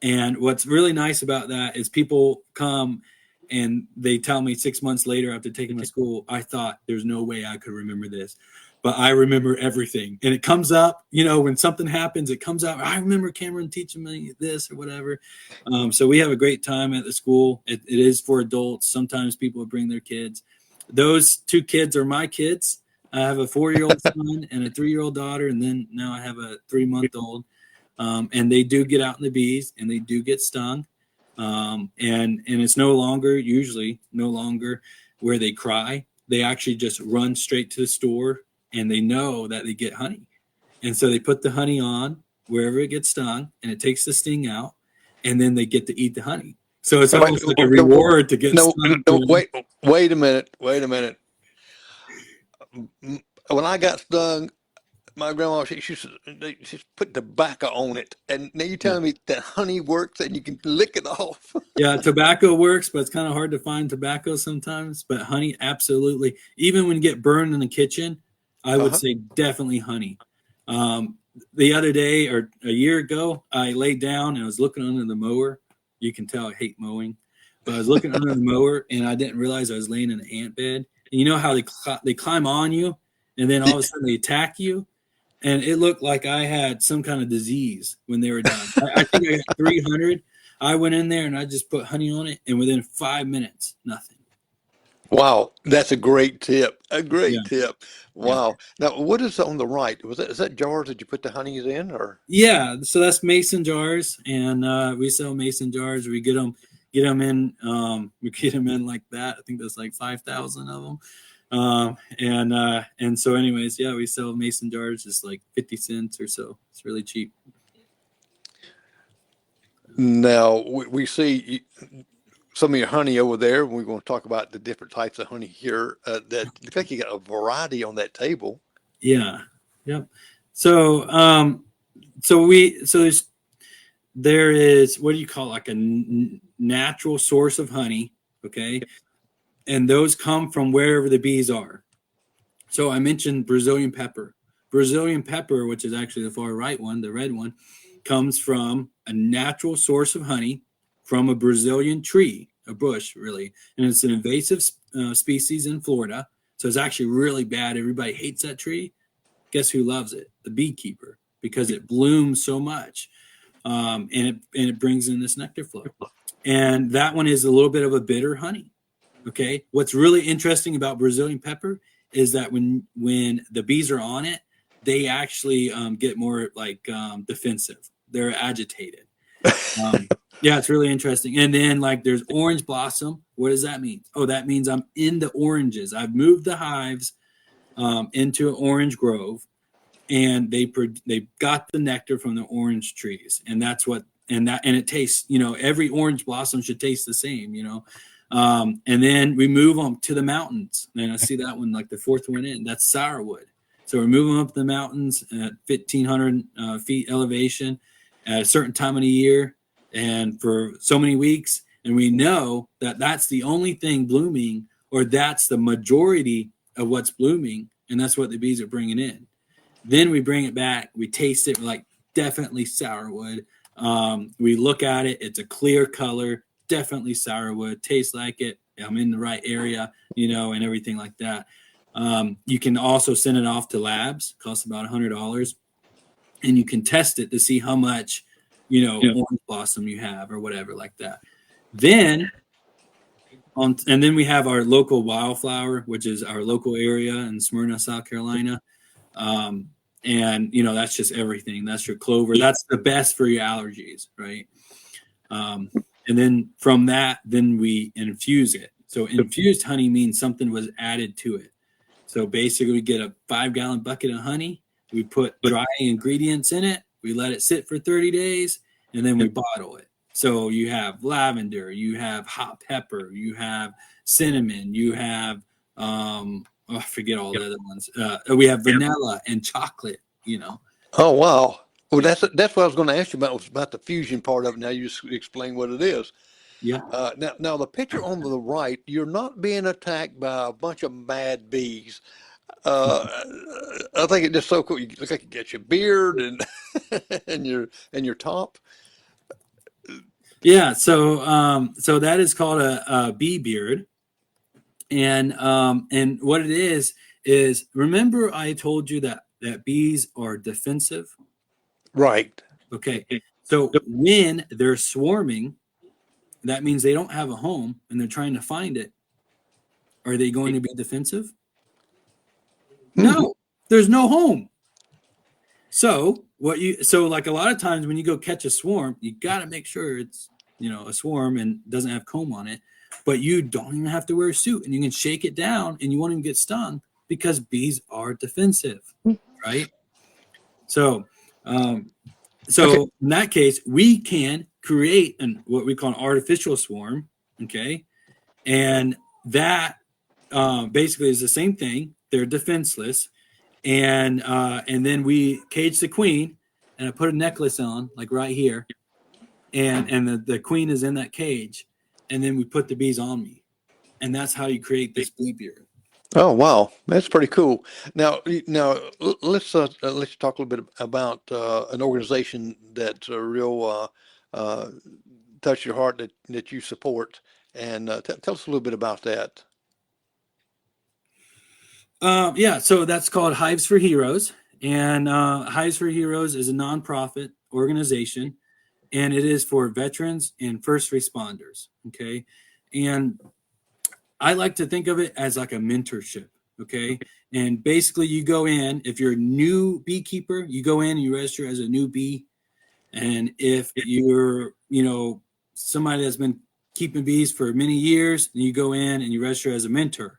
And what's really nice about that is people come and they tell me 6 months later after taking my school, I thought there's no way I could remember this. But I remember everything. And it comes up, when something happens, it comes out. I remember Cameron teaching me this or whatever. So we have a great time at the school. It is for adults. Sometimes people bring their kids. Those 2 kids are my kids. I have a 4-year-old son and a 3-year-old daughter. And then now I have a 3-month-old. And they do get out in the bees, and they do get stung. And it's usually no longer where they cry. They actually just run straight to the store, and they know that they get honey. And so they put the honey on wherever it gets stung, and it takes the sting out, and then they get to eat the honey. So it's almost like a reward to get stung. Wait a minute. When I got stung, my grandma, she put tobacco on it. And now you're telling me that honey works and you can lick it off. Yeah, tobacco works, but it's kind of hard to find tobacco sometimes. But honey, absolutely. Even when you get burned in the kitchen, I would say definitely honey. The other day or a year ago, I laid down and I was looking under the mower. You can tell I hate mowing. But I was looking under the mower, and I didn't realize I was laying in an ant bed. And you know how they climb on you, and then all of a sudden they attack you? And it looked like I had some kind of disease when they were done. I think I got 300. I went in there and I just put honey on it, and within 5 minutes, nothing. Wow, that's a great tip. Tip. Wow. Yeah. Now, what is on the right? Is that jars that you put the honeys in, or? Yeah, so that's mason jars, and we sell mason jars. We get them in. We get them in like that. I think that's like 5,000 of them. And so anyways, we sell mason jars, just like 50 cents or so. It's really cheap. Now we see some of your honey over there. We're going to talk about the different types of honey here. That looks like you got a variety on that table. Yeah. Yep. So, so there is, what do you call it? Like a natural source of honey. Okay. And those come from wherever the bees are. So I mentioned Brazilian pepper. Brazilian pepper, which is actually the far right one, the red one, comes from a natural source of honey from a Brazilian tree, a bush, really. And it's an invasive species in Florida. So it's actually really bad. Everybody hates that tree. Guess who loves it? The beekeeper, because it blooms so much. And it brings in this nectar flow. And that one is a little bit of a bitter honey. Okay. What's really interesting about Brazilian pepper is that when the bees are on it, they actually get more like defensive. They're agitated. Yeah, it's really interesting. And then like there's orange blossom. What does that mean? Oh, that means I'm in the oranges. I've moved the hives into an orange grove, and they got the nectar from the orange trees, and that's what and it tastes. Every orange blossom should taste the same. And then we move them to the mountains, and I see that one, like the fourth one in. That's sourwood. So we're moving up the mountains at 1,500 feet elevation at a certain time of the year, and for so many weeks. And we know that that's the only thing blooming, or that's the majority of what's blooming, and that's what the bees are bringing in. Then we bring it back, we taste it, we're like, definitely sourwood. We look at it, it's a clear color, definitely sourwood, tastes like it. I'm in the right area, and everything like that. You can also send it off to labs, costs about $100, and you can test it to see how much, orange blossom you have or whatever like that. Then and then we have our local wildflower, which is our local area in Smyrna, South Carolina. And that's just everything. That's your clover. That's the best for your allergies, right? And then from that, then we infuse it. So infused honey means something was added to it. So basically we get a 5-gallon bucket of honey. We put dry ingredients in it. We let it sit for 30 days, and then we bottle it. So you have lavender, you have hot pepper, you have cinnamon, you have, I forget all the other ones. We have vanilla and chocolate, Oh, wow. Well, that's what I was going to ask you about, was about the fusion part of it. Now you just explain what it is. Yeah. Now the picture on the right, you're not being attacked by a bunch of mad bees. I think it's just so cool. You look like you got your beard and and your top. Yeah. So that is called a bee beard. And what it is remember I told you that bees are defensive. Right. Okay. So when they're swarming, that means they don't have a home and they're trying to find it. Are they going to be defensive? No, there's no home. So like a lot of times when you go catch a swarm, you got to make sure it's, a swarm and doesn't have comb on it, but you don't even have to wear a suit, and you can shake it down and you won't even get stung, because bees are defensive, right? So, okay. In that case, we can create what we call an artificial swarm. Okay. And that basically is the same thing. They're defenseless. And then we cage the queen, and I put a necklace on, like right here. And the queen is in that cage. And then we put the bees on me. And that's how you create this bee beard. Oh, wow, that's pretty cool. Now let's talk a little bit about an organization that's a real touch your heart, that you support, and tell us a little bit about that. So that's called Hives for Heroes, and Hives for Heroes is a nonprofit organization, and it is for veterans and first responders. Okay, and I like to think of it as like a mentorship. Okay. And basically you go in, if you're a new beekeeper, you go in and you register as a newbie. And if you're, somebody that's been keeping bees for many years, and you go in and you register as a mentor.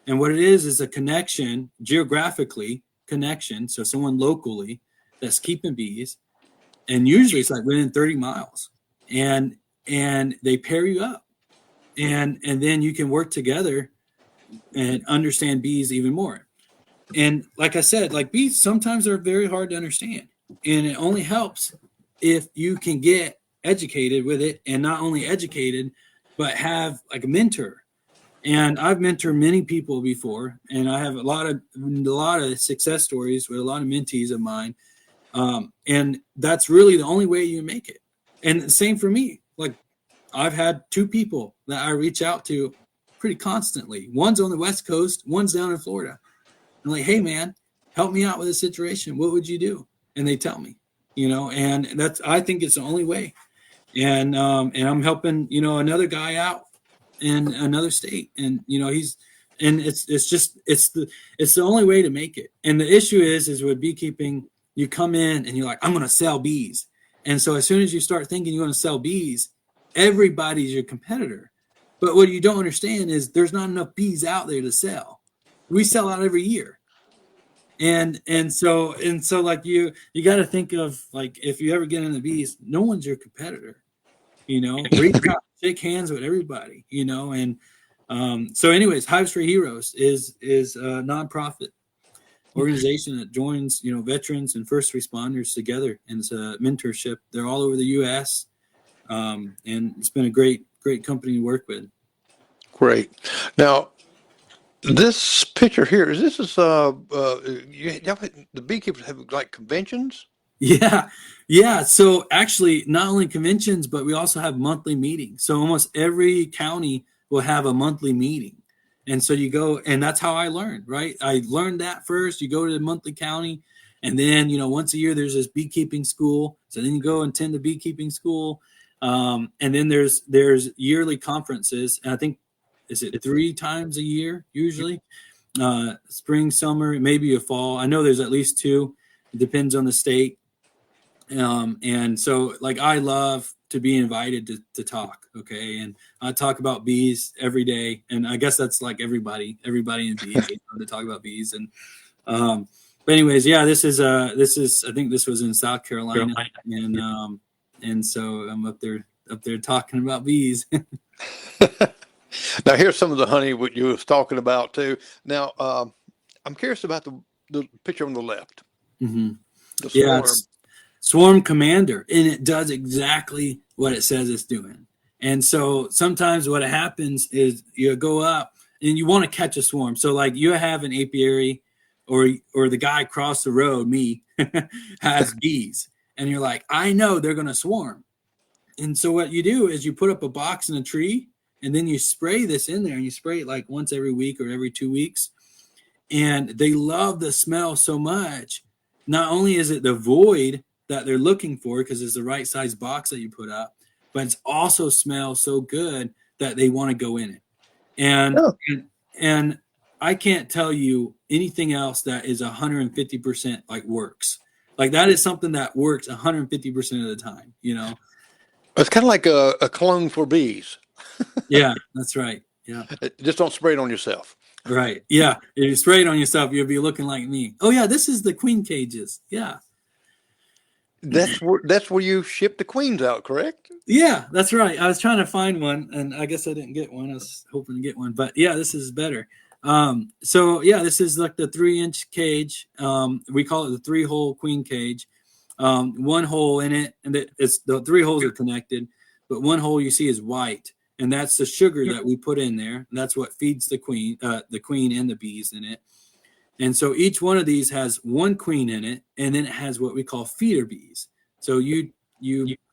And what it is a connection, geographically connection. So someone locally that's keeping bees, and usually it's like within 30 miles, and they pair you up. and then you can work together and understand bees even more. And like I said, like bees sometimes are very hard to understand, and it only helps if you can get educated with it, and not only educated, but have like a mentor. And I've mentored many people before, and I have a lot of success stories with a lot of mentees of mine. And that's really the only way you make it. And the same for me. Like I've had two people that I reach out to pretty constantly. One's on the West Coast, one's down in Florida. I'm like, hey man, help me out with this situation. What would you do? And they tell me, and I think it's the only way. And I'm helping, another guy out in another state. And, it's the only way to make it. And the issue is with beekeeping, you come in and you're like, I'm going to sell bees. And so as soon as you start thinking you're going to sell bees, everybody's your competitor. But what you don't understand is there's not enough bees out there to sell. We sell out every year. And so like you got to think of like, if you ever get into bees, no one's your competitor, reach out, shake hands with everybody, and so anyways, Hives for Heroes is a nonprofit organization that joins, veterans and first responders together. And it's a mentorship. They're all over the US. And it's been a great company to work with. Great. Now, this picture here the beekeepers have like conventions? Yeah. So actually, not only conventions, but we also have monthly meetings. So almost every county will have a monthly meeting. And so you go, and that's how I learned, right? I learned that first. You go to the monthly county, and then, once a year there's this beekeeping school. So then you go and attend the beekeeping school. And then there's yearly conferences. And I think, is it 3 times a year usually? Spring, summer, maybe a fall. I know there's at least 2. It depends on the state. And so like I love to be invited to talk. Okay. And I talk about bees every day. And I guess that's like everybody in bees to talk about bees. And but anyways, yeah, this is I think this was in South Carolina. And so I'm up there talking about bees. Now here's some of the honey what you was talking about too. Now I'm curious about the picture on the left. Mm-hmm. The swarm. Yeah, it's Swarm Commander, and it does exactly what it says it's doing. And so sometimes what happens is you go up and you want to catch a swarm. So like you have an apiary, or the guy across the road, me, has bees, and you're like, I know they're going to swarm. And so what you do is you put up a box in a tree, and then you spray this in there, and you spray it like once every week or every 2 weeks. And they love the smell so much. Not only is it the void that they're looking for, because it's the right size box that you put up, but it's also smells so good that they want to go in it. And I can't tell you anything else that is 150% like works. Like that is something that works 150% of the time, It's kind of like a clone for bees. Yeah, that's right. Yeah. Just don't spray it on yourself. Right. Yeah. If you spray it on yourself, you'll be looking like me. Oh yeah, this is the queen cages. Yeah. That's where you ship the queens out, correct? Yeah, that's right. I was trying to find one, and I guess I didn't get one. I was hoping to get one, but yeah, this is better. So yeah, this is like the 3-inch cage. We call it the 3-hole queen cage. 1 hole in it, and it's the 3 holes are connected, but 1 hole you see is white, and that's the sugar that we put in there. And that's what feeds the queen and the bees in it. And so each one of these has 1 queen in it, and then it has what we call feeder bees. So you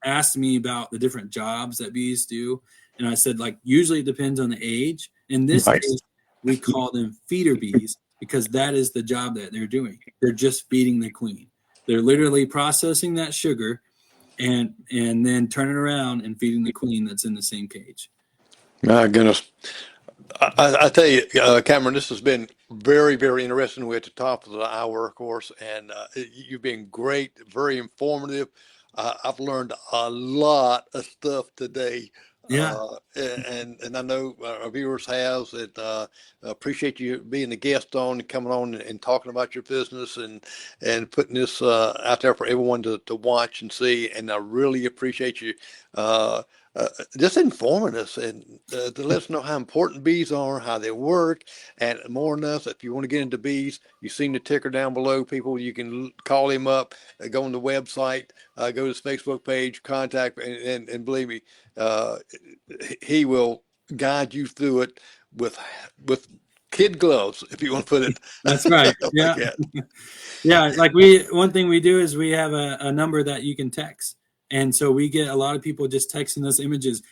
asked me about the different jobs that bees do, and I said like usually it depends on the age. In this case, we call them feeder bees because that is the job that they're doing. They're just feeding the queen. They're literally processing that sugar and then turning around and feeding the queen that's in the same cage. My goodness. I tell you, Cameron, this has been very, very interesting. We're at the top of the hour, of course, and you've been great, very informative. I've learned a lot of stuff today. Yeah. And I know our viewers have. Appreciate you being the guest on and coming on and talking about your business and putting this out there for everyone to watch and see. And I really appreciate you just informing us and to let us know how important bees are, how they work, and more than us, if you want to get into bees, you've seen the ticker down below. People, you can call him up, go on the website, go to his Facebook page, contact, and believe me, uh, he will guide you through it with kid gloves, if you want to put it That's right. like Yeah. that. Yeah. Like one thing we do is we have a number that you can text. And so we get a lot of people just texting us images.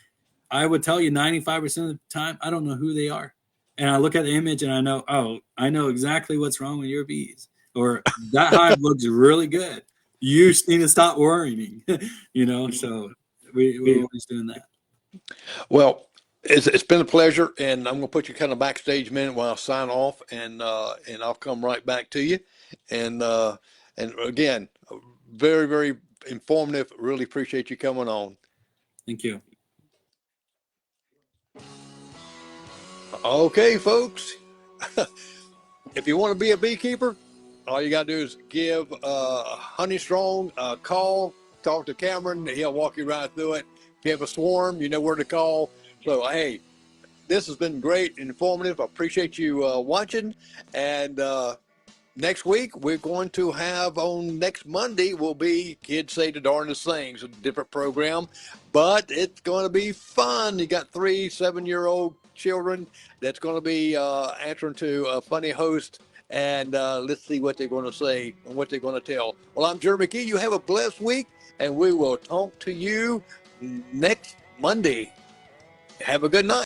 I would tell you 95% of the time, I don't know who they are. And I look at the image and I know, oh, I know exactly what's wrong with your bees. Or that hive looks really good. You just need to stop worrying, so we're always doing that. Well, it's been a pleasure, and I'm going to put you kind of backstage minute while I sign off, and I'll come right back to you. And and again, very very informative. Really appreciate you coming on. Thank you. Okay, folks, if you want to be a beekeeper, all you got to do is give Honeystrong a call. Talk to Cameron. He'll walk you right through it. If you have a swarm, you know where to call. So hey, this has been great and informative. I appreciate you watching. And next week, we're going to have on next Monday will be Kids Say the Darndest Things, a different program. But it's going to be fun. You got 3 7-year-old children that's going to be answering to a funny host. And let's see what they're going to say and what they're going to tell. Well, I'm Jerry McKee. You have a blessed week, and we will talk to you next Monday. Have a good night.